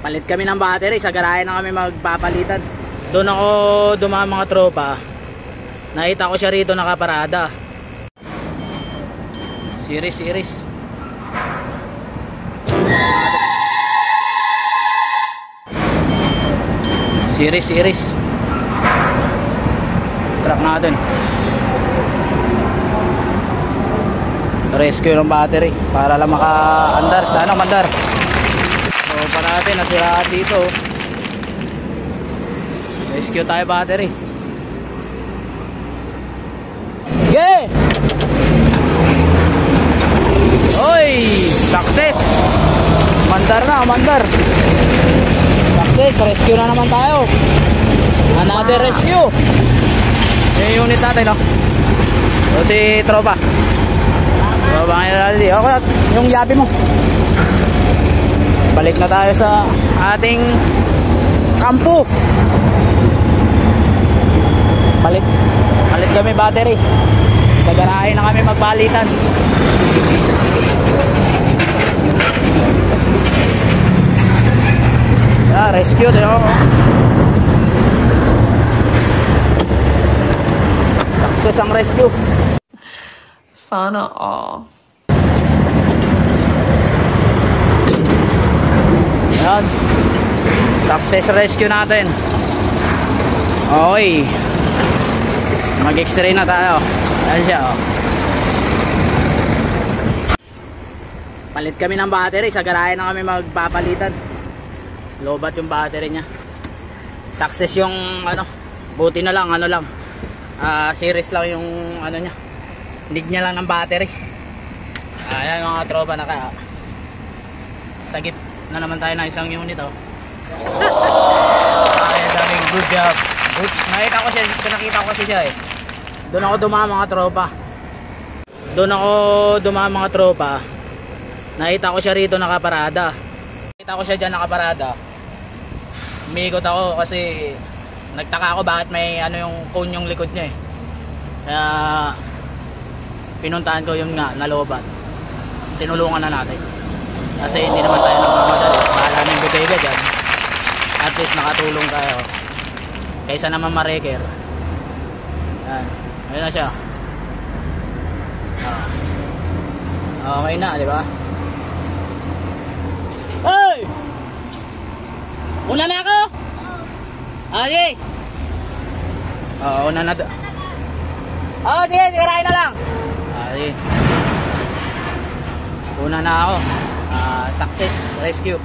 Palit kami ng battery, sa garahe na kami magpapalitan. Doon ako dumaan mga tropa. Nakita ko siya rito nakaparada. Series. Series. Truck natin. Rescue ng battery para lang maka-andar. Sana mandar. So pa natin, nasiraan dito. Rescue tayo battery. Okay! Oy! Success! Mandar na, mandar. Success, rescue na naman tayo. Another rescue. Yung unit natin, no? So si tropa. Tropa ngayon natin. Okay, yung yabi mo. Balik na tayo sa ating kampo. Palit kami battery. Sa garahe na kami magpalitan. Rescue tayo. Success ang rescue. Sana all. Ayan. Success rescue natin. Okay. Mag-x-ray na tayo. Ayan siya, oh. Palit kami ng battery. Sa garahe na kami magpapalitan. Lobat yung battery niya. Success yung ano. Buti na lang, ano lang. Series lang yung ano niya. Need niya lang ng battery. Ayan mga tropa, sagip na naman tayo ng isang unit, oh. Ayan, daming good job. Nakita ko kasi siya eh. Doon ako dumaan mga tropa. Nakita ko siya rito nakaparada. Nakita ko siya dyan nakaparada. Umiikot ako kasi nagtaka ako bakit may ano yung cone yung likod niya eh. Kaya pinuntahan ko yung nga nalobat. Tinulungan na natin. Kasi hindi naman tayo nagmamadali. Bahala na yung butega dyan. At least nakatulong tayo. Kaysa naman ma-wrecker. Yan. Ayun na siya. Okay na, di ba? Hey! Una na ako? Okay. Una na. Sige, sigurahin na lang. Okay. Una na ako. Success rescue.